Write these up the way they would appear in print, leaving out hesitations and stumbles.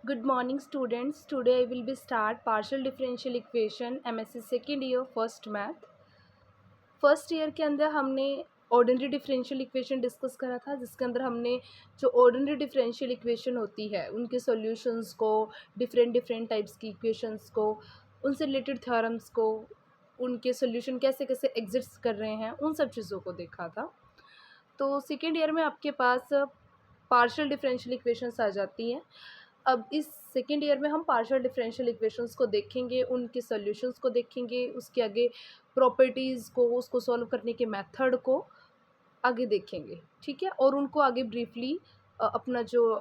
Good morning students. Today I will be start partial differential equation MSc second year first math. First year के अंदर हमने ordinary differential equation discuss करा था, जिसके अंदर हमने जो ऑर्डिनरी डिफरेंशियल इक्वेशन होती है उनके सॉल्यूशंस को, डिफरेंट डिफरेंट टाइप्स की इक्वेशंस को, उनसे रिलेटेड थ्योरम्स को, उनके सॉल्यूशन कैसे कैसे एग्जिस्ट कर रहे हैं, उन सब चीज़ों को देखा था। तो सेकेंड ईयर में आपके पास पार्शियल डिफरेंशियल इक्वेशंस आ जाती हैं। अब इस सेकेंड ईयर में हम पार्शियल डिफरेंशियल इक्वेशंस को देखेंगे, उनके सॉल्यूशंस को देखेंगे, उसके आगे प्रॉपर्टीज़ को, उसको सॉल्व करने के मेथड को आगे देखेंगे, ठीक है। और उनको आगे ब्रीफली अपना जो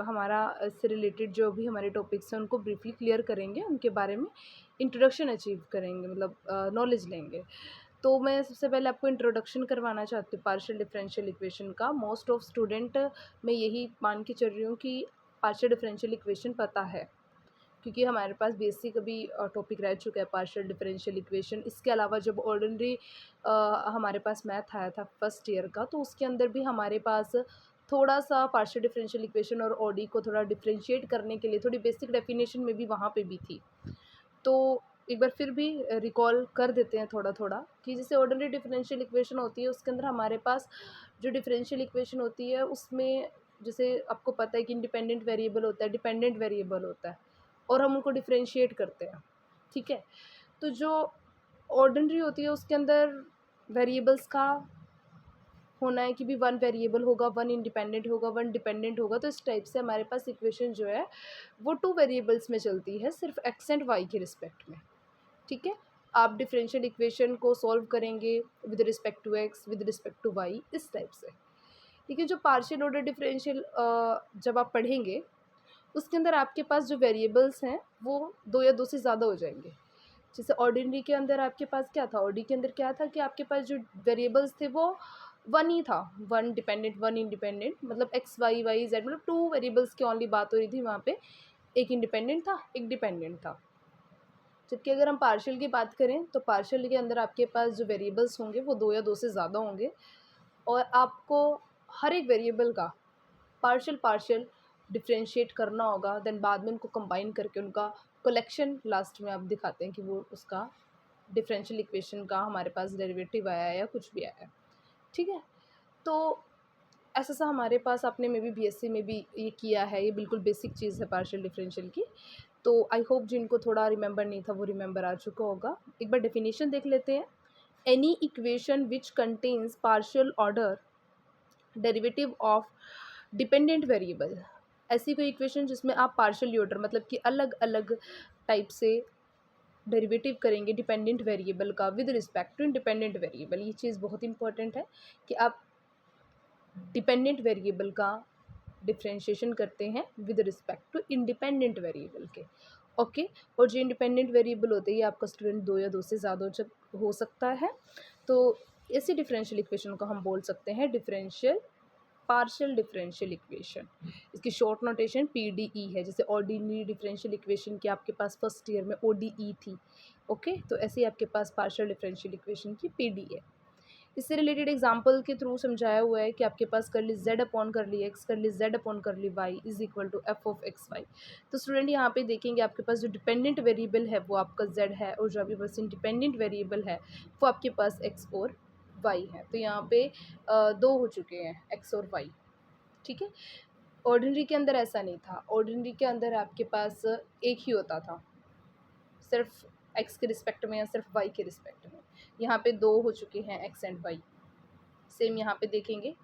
हमारा इससे रिलेटेड जो भी हमारे टॉपिक्स हैं उनको ब्रीफली क्लियर करेंगे, उनके बारे में इंट्रोडक्शन अचीव करेंगे, मतलब नॉलेज लेंगे। तो मैं सबसे पहले आपको इंट्रोडक्शन करवाना चाहती हूँ पार्शियल डिफरेंशियल इक्वेशन का। मोस्ट ऑफ स्टूडेंट मैं यही मान के चल रही हूँ कि पार्शियल डिफरेंशियल इक्वेशन पता है, क्योंकि हमारे पास बेसिक अभी टॉपिक रह चुका है पार्शियल डिफरेंशियल इक्वेशन। इसके अलावा जब ऑर्डिनरी हमारे पास मैथ आया था फर्स्ट ईयर का, तो उसके अंदर भी हमारे पास थोड़ा सा पार्शियल डिफरेंशियल इक्वेशन और ओडी को थोड़ा डिफरेंशिएट करने के लिए थोड़ी बेसिक डेफिनेशन में भी वहाँ पे भी थी। तो एक बार फिर भी रिकॉल कर देते हैं थोड़ा थोड़ा कि जैसे ऑर्डिनरी डिफरेंशियल इक्वेशन होती है, उसके अंदर हमारे पास जो डिफरेंशियल इक्वेशन होती है उसमें जैसे आपको पता है कि इंडिपेंडेंट वेरिएबल होता है, डिपेंडेंट वेरिएबल होता है, और हम उनको डिफरेंशिएट करते हैं, ठीक है। तो जो ऑर्डिनरी होती है उसके अंदर वेरिएबल्स का होना है कि भी वन वेरिएबल होगा, वन इंडिपेंडेंट होगा, वन डिपेंडेंट होगा। तो इस टाइप से हमारे पास इक्वेशन जो है वो टू वेरिएबल्स में चलती है, सिर्फ एक्स एंड वाई के रिस्पेक्ट में, ठीक है। आप डिफरेंशियल इक्वेशन को सॉल्व करेंगे with respect to X, with respect to Y, इस टाइप से, ठीक है। जो पार्शियल ऑर्डर डिफरेंशियल जब आप पढ़ेंगे उसके अंदर आपके पास जो वेरिएबल्स हैं वो दो या दो से ज़्यादा हो जाएंगे। जैसे ऑर्डिनरी के अंदर आपके पास क्या था, ऑर्डी के अंदर क्या था कि आपके पास जो वेरिएबल्स थे वो वन ही था, वन डिपेंडेंट वन इंडिपेंडेंट, मतलब एक्स वाई वाई जेड, मतलब टू वेरिएबल्स की ओनली बात हो रही थी वहाँ पे। एक इंडिपेंडेंट था, एक डिपेंडेंट था। जबकि अगर हम पार्शियल की बात करें तो पार्शियल के अंदर आपके पास जो वेरिएबल्स होंगे वो दो या दो से ज़्यादा होंगे, और आपको हर एक वेरिएबल का पार्शियल पार्शियल डिफरेंशिएट करना होगा, देन बाद में उनको कंबाइन करके उनका कलेक्शन लास्ट में आप दिखाते हैं कि वो उसका डिफरेंशियल इक्वेशन का हमारे पास डेरिवेटिव आया है या कुछ भी आया है, ठीक है। तो ऐसा सा हमारे पास आपने मे बी बीएससी में भी ये किया है, ये बिल्कुल बेसिक चीज़ है पार्शियल डिफरेंशियल की। तो आई होप जिनको थोड़ा रिमेंबर नहीं था वो रिमेंबर आ चुका होगा। एक बार डेफिनेशन देख लेते हैं। Any equation which contains partial order derivative of dependent variable, ऐसी कोई इक्वेशन जिसमें आप पार्शियल ऑर्डर मतलब कि अलग अलग टाइप से डेरिवेटिव करेंगे डिपेंडेंट वेरिएबल का with respect to independent variable. ये चीज़ बहुत इंपॉर्टेंट है कि आप डिपेंडेंट वेरिएबल का डिफरेंशिएशन करते हैं with respect to independent variable के, ओके। और जो इंडिपेंडेंट वेरिएबल होते हैं ये आपका स्टूडेंट दो या दो से ज़्यादा जब हो सकता है, तो ऐसी डिफरेंशियल इक्वेशन को हम बोल सकते हैं डिफरेंशियल पार्शियल डिफरेंशियल इक्वेशन। इसकी शॉर्ट नोटेशन पीडीई है, जैसे ऑर्डिनरी डिफरेंशियल इक्वेशन की आपके पास फर्स्ट ईयर में ओडीई थी, ओके। तो ऐसे ही आपके पास पार्शियल डिफरेंशियल इक्वेशन की पीडी है। इससे रिलेटेड एग्जांपल के थ्रू समझाया हुआ है कि आपके पास कर ली जेड अपॉन कर ली एक्स, कर ली जेड अपॉन कर ली y is equal to f of x y. तो स्टूडेंट यहाँ पे देखेंगे आपके पास जो डिपेंडेंट वेरिएबल है वो आपका जेड है, और जो आपके पास इंडिपेंडेंट वेरिएबल है वो आपके पास एक्स और वाई है। तो यहाँ पे दो हो चुके हैं, एक्स और वाई, ठीक है। ऑर्डिनरी के अंदर ऐसा नहीं था, ऑर्डिनरी के अंदर आपके पास एक ही होता था, सिर्फ एक्स के रिस्पेक्ट में या सिर्फ वाई के रिस्पेक्ट में। यहाँ पे दो हो चुके हैं, एक्स एंड वाई। सेम यहाँ पे देखेंगे,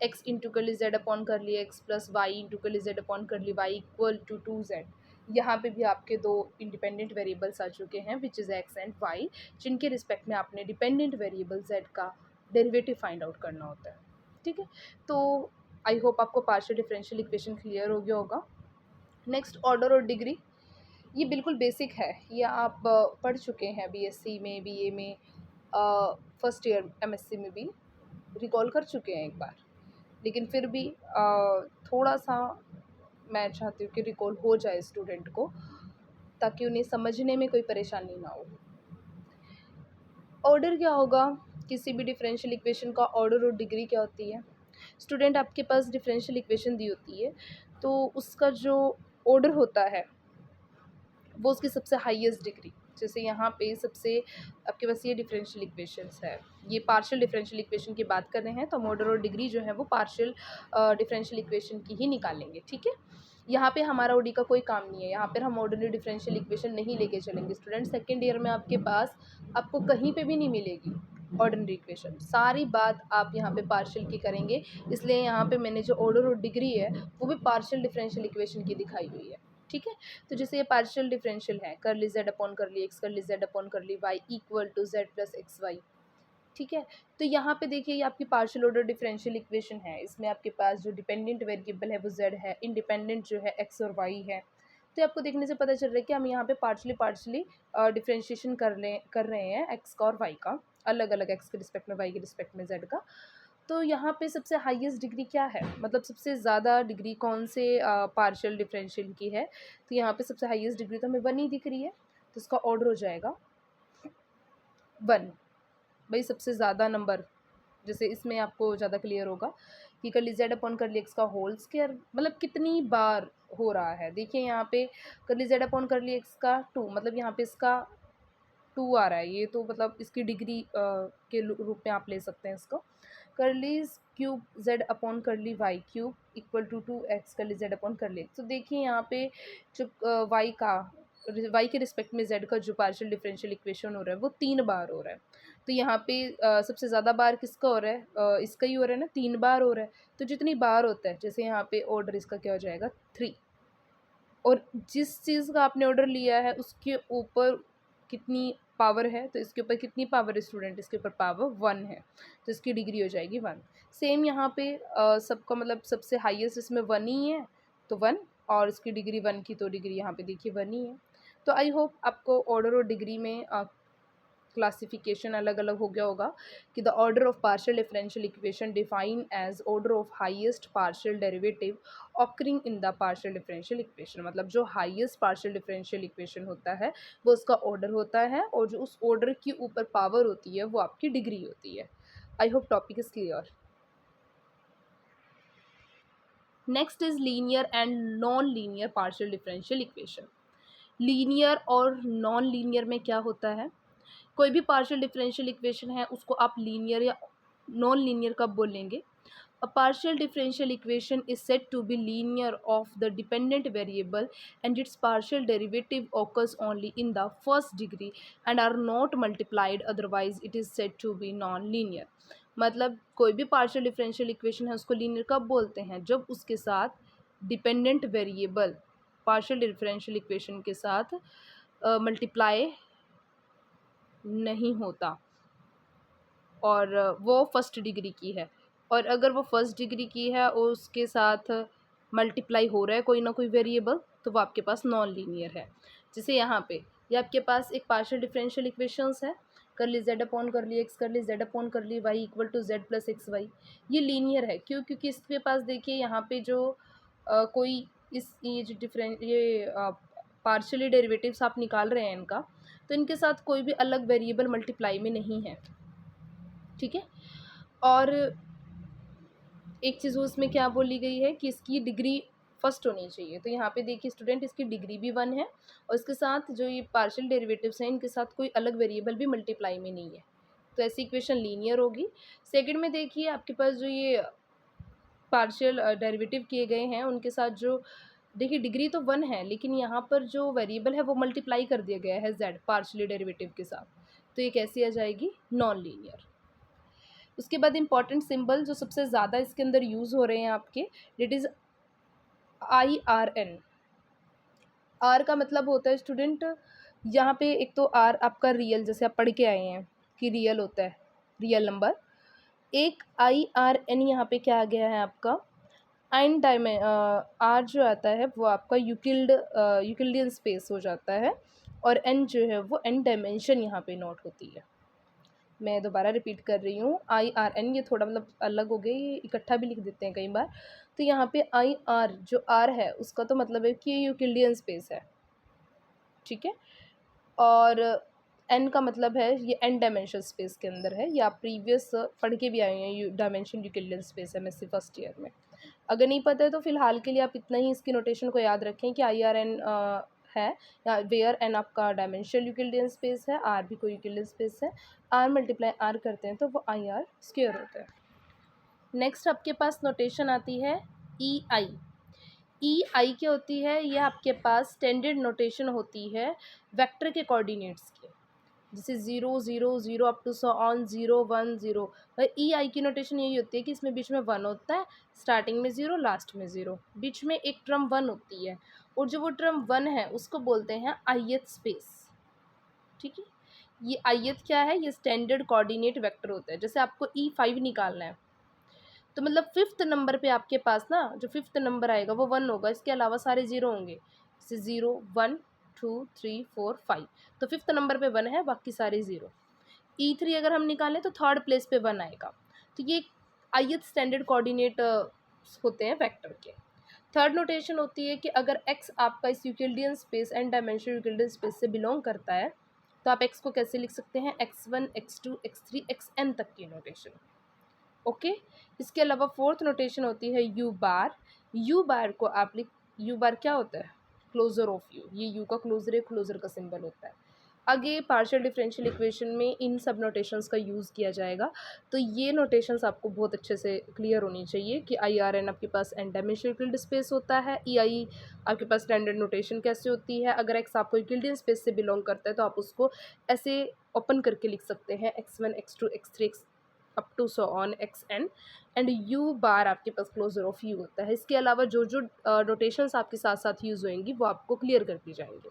एक्स इंटू कर ली जेड अपॉन कर ली एक्स प्लस वाई इंटू कर ली जेड अपॉन कर ली y equal to two z. यहाँ पे भी आपके दो इंडिपेंडेंट वेरिएबल्स आ चुके हैं which is X and Y, जिनके रिस्पेक्ट में आपने डिपेंडेंट वेरिएबल जेड का डेरिवेटिव फाइंड आउट करना होता है, ठीक है। तो आई होप आपको पार्शियल डिफरेंशियल इक्वेशन क्लियर हो गया होगा। नेक्स्ट ऑर्डर और डिग्री, ये बिल्कुल बेसिक है, ये आप पढ़ चुके हैं बीएससी में, बीए में, फर्स्ट ईयर एमएससी में भी रिकॉल कर चुके हैं एक बार, लेकिन फिर भी थोड़ा सा मैं चाहती हूँ कि रिकॉल हो जाए स्टूडेंट को, ताकि उन्हें समझने में कोई परेशानी ना हो। ऑर्डर क्या होगा किसी भी डिफरेंशियल इक्वेशन का, ऑर्डर और डिग्री क्या होती है। स्टूडेंट आपके पास डिफरेंशियल इक्वेशन दी होती है, तो उसका जो ऑर्डर होता है वो उसकी सबसे हाईएस्ट डिग्री, जैसे यहाँ पे सबसे आपके पास ये डिफरेंशियल इक्वेशंस है, ये पार्शियल डिफरेंशियल इक्वेशन की बात कर रहे हैं, तो हम ऑर्डर और डिग्री जो है वो पार्शियल डिफरेंशियल इक्वेशन की ही निकालेंगे, ठीक है। यहाँ पे हमारा ओडी का कोई काम नहीं है, यहाँ पर हम ऑर्डिनरी डिफरेंशियल इक्वेशन नहीं लेके चलेंगे स्टूडेंट। सेकेंड ईयर में आपके पास आपको कहीं पे भी नहीं मिलेगी ऑर्डिनरी इक्वेशन, सारी बात आप यहाँ पे पार्शियल की करेंगे, इसलिए यहाँ पे मैंने जो ऑर्डर और डिग्री है वो भी पार्शियल डिफरेंशियल इक्वेशन की दिखाई हुई है, ठीक है। तो जैसे ये पार्शियल डिफरेंशियल है, कर ली जेड अपॉन कर ली एक्स, कर ली जेड अपॉन कर ली y equal to z plus x y, ठीक है। तो यहाँ पे देखिए ये आपकी पार्शियल ऑर्डर डिफरेंशियल इक्वेशन है, इसमें आपके पास जो डिपेंडेंट वेरिएबल है वो जेड है, इंडिपेंडेंट जो है एक्स और वाई है। तो आपको देखने से पता चल रहा है कि हम यहाँ पे पार्शली डिफ्रेंशिएशन कर रहे हैं एक्स का और वाई का, अलग अलग एक्स के रिस्पेक्ट में वाई के रिस्पेक्ट में जेड का। तो यहाँ पे सबसे हाईएस्ट डिग्री क्या है, मतलब सबसे ज़्यादा डिग्री कौन से पार्शियल डिफरेंशियल की है, तो यहाँ पे सबसे हाईएस्ट डिग्री तो हमें 1 ही दिख रही है, तो इसका ऑर्डर हो जाएगा 1। भाई सबसे ज़्यादा नंबर, जैसे इसमें आपको ज़्यादा क्लियर होगा कि कर ली जेड अपॉन कर ली एक्स का होल स्क्वायर, मतलब कितनी बार हो रहा है। देखिए यहाँ पे कर ली जेड अपॉन कर ली एक्स का 2, मतलब यहाँ पे इसका 2 आ रहा है, ये तो मतलब इसकी डिग्री के रूप में आप ले सकते हैं इसको। कर ली क्यूब जेड अपॉन कर ली y cube equal to 2x कर ली जेड अपॉन कर ली। तो देखिए यहाँ पे जो वाई के रिस्पेक्ट में जेड का जो पार्शियल डिफरेंशियल इक्वेशन हो रहा है वो 3 बार हो रहा है। तो यहाँ पे सबसे ज़्यादा बार किसका हो रहा है, इसका ही हो रहा है ना, 3 बार हो रहा है। तो जितनी बार होता है, जैसे यहाँ पे ऑर्डर इसका क्या हो जाएगा 3, और जिस चीज़ का आपने ऑर्डर लिया है उसके ऊपर कितनी पावर है, तो इसके ऊपर कितनी पावर है स्टूडेंट, इसके ऊपर पावर 1 है, तो इसकी डिग्री हो जाएगी 1। सेम यहाँ पे सबका मतलब सबसे हाईएस्ट इसमें 1 ही है, तो 1, और इसकी डिग्री 1 की, तो डिग्री यहाँ पे देखिए 1 ही है। तो आई होप आपको ऑर्डर और डिग्री में क्लासिफिकेशन अलग अलग हो गया होगा कि the order of partial differential equation define as order of highest partial derivative occurring in the partial differential equation, मतलब जो हाईएस्ट पार्शियल डिफरेंशियल इक्वेशन होता है वो उसका ऑर्डर होता है, और जो उस ऑर्डर के ऊपर पावर होती है वो आपकी डिग्री होती है। I hope topic is clear. Next is linear and non linear partial differential equation. Linear और नॉन लीनियर में क्या होता है, कोई भी पार्शियल डिफरेंशियल इक्वेशन है उसको आप लीनियर या नॉन लीनियर कब बोलेंगे। A partial differential equation is said to be linear of the dependent variable and its partial derivative occurs only in the first degree and are not multiplied, otherwise it is said to be non linear। मतलब कोई भी partial differential equation है उसको linear कब बोलते हैं, जब उसके साथ dependent variable partial differential equation के साथ मल्टीप्लाई नहीं होता और वो फर्स्ट डिग्री की है, और अगर वो फर्स्ट डिग्री की है और उसके साथ मल्टीप्लाई हो रहा है कोई ना कोई वेरिएबल, तो वो आपके पास नॉन लीनियर है। जैसे यहाँ पे ये आपके पास एक पार्शियल डिफरेंशियल इक्वेशंस है, कर ली जेड अपॉन कर ली एक्स, कर ली जेड अपॉन कर ली y equal to z plus x y. ये लीनियर है क्यों, क्योंकि इसके पास देखिए यहाँ पे जो कोई ये जो पार्शियली डेरिवेटिव्स आप निकाल रहे हैं इनका, तो इनके साथ कोई भी अलग वेरिएबल मल्टीप्लाई में नहीं है, ठीक है। और एक चीज़ उसमें क्या बोली गई है कि इसकी डिग्री फर्स्ट होनी चाहिए, तो यहाँ पे देखिए स्टूडेंट इसकी डिग्री भी 1 है, और इसके साथ जो ये पार्शियल डेरिवेटिव्स हैं इनके साथ कोई अलग वेरिएबल भी मल्टीप्लाई में नहीं है, तो ऐसी इक्वेशन लीनियर होगी। सेकंड में देखिए आपके पास जो ये पार्शियल डेरिवेटिव किए गए हैं उनके साथ जो देखिए डिग्री तो 1 है, लेकिन यहाँ पर जो वेरिएबल है वो मल्टीप्लाई कर दिया गया है जेड पार्शियली डेरिवेटिव के साथ, तो ये कैसी आ जाएगी, नॉन लीनियर। उसके बाद इंपॉर्टेंट सिंबल जो सबसे ज़्यादा इसके अंदर यूज़ हो रहे हैं आपके, इट इज़ IRN। आर का मतलब होता है स्टूडेंट, यहाँ पे एक तो आर आपका रियल, जैसे आप पढ़ के आए हैं कि रियल होता है, रियल नंबर। एक IRN यहाँ पे क्या आ गया है आपका, आर जो आता है वो आपका यूक्लिडियन स्पेस हो जाता है, और एन जो है वो एन डायमेंशन यहाँ पे नोट होती है। मैं दोबारा रिपीट कर रही हूँ, IRN, ये थोड़ा मतलब अलग हो गया, ये इकट्ठा भी लिख देते हैं कई बार। तो यहाँ पे IR जो आर है उसका तो मतलब है कि ये यूक्लिडियन स्पेस है, ठीक है, और एन का मतलब है ये एन डायमेंशन स्पेस के अंदर है, ये आप प्रीवियस पढ़ के भी आए हैं, डायमेंशन यूक्लिडियन स्पेस है MSc फर्स्ट ईयर में। अगर नहीं पता है तो फिलहाल के लिए आप इतना ही इसकी नोटेशन को याद रखें कि आई आर एन है, या वेयर एन आपका डायमेंशनल यूक्लिडियन स्पेस है, आर भी कोई यूक्लिडियन स्पेस है, आर मल्टीप्लाई आर करते हैं तो वो आई आर स्क्वायर होता है। नेक्स्ट आपके पास नोटेशन आती है ई आई। ई आई क्या होती है, ये आपके पास स्टैंडर्ड नोटेशन होती है वेक्टर के कोऑर्डिनेट्स की, जैसे 0 0 0 अप टू सो ऑन 0 1 0। ई आई की नोटेशन यही होती है कि इसमें बीच में 1 होता है, स्टार्टिंग में 0 लास्ट में 0, बीच में एक टर्म 1 होती है, और जो वो टर्म 1 है उसको बोलते हैं ith स्पेस। ठीक है, ये ith क्या है, ये स्टैंडर्ड कोऑर्डिनेट वेक्टर होता है। जैसे आपको E5 निकालना है तो मतलब फिफ्थ नंबर पे आपके पास ना जो फिफ्थ नंबर आएगा वो 1 होगा, इसके अलावा सारे 0 होंगे, जैसे 0 1 2 3 4 5, तो फिफ्थ नंबर पे 1 है, बाकी सारे 0। E3 अगर हम निकालें तो थर्ड प्लेस पे 1 आएगा। तो ये ith स्टैंडर्ड कोऑर्डिनेट होते हैं वेक्टर के। थर्ड नोटेशन होती है कि अगर x आपका इस Euclidean space and dimensional Euclidean space से बिलोंग करता है तो आप x को कैसे लिख सकते हैं, x1 x2 x3 xn तक की नोटेशन। ओके, इसके अलावा फोर्थ नोटेशन होती है यू बार। यू बार को आप लिख, यू बार क्या होता है, क्लोजर ऑफ यू, ये यू का क्लोजर है, क्लोजर का सिंबल होता है। आगे पार्शियल डिफरेंशियल इक्वेशन में इन सब नोटेशंस का यूज़ किया जाएगा, तो ये नोटेशंस आपको बहुत अच्छे से क्लियर होनी चाहिए कि आई आर एन आपके पास एन डायमेंशनल यूक्लिडियन स्पेस होता है, ई आई आपके पास स्टैंडर्ड नोटेशन कैसे होती है, अगर एक्स आपको यूक्लिडियन स्पेस से बिलोंग करता है तो आप उसको ऐसे ओपन करके लिख सकते हैं, x1 x2 x3 up to so on xn, and u bar आपके पास क्लोजर ऑफ u होता है। इसके अलावा जो जो नोटेशंस आपके साथ साथ यूज़ होंगी वो आपको क्लियर कर दी जाएंगे।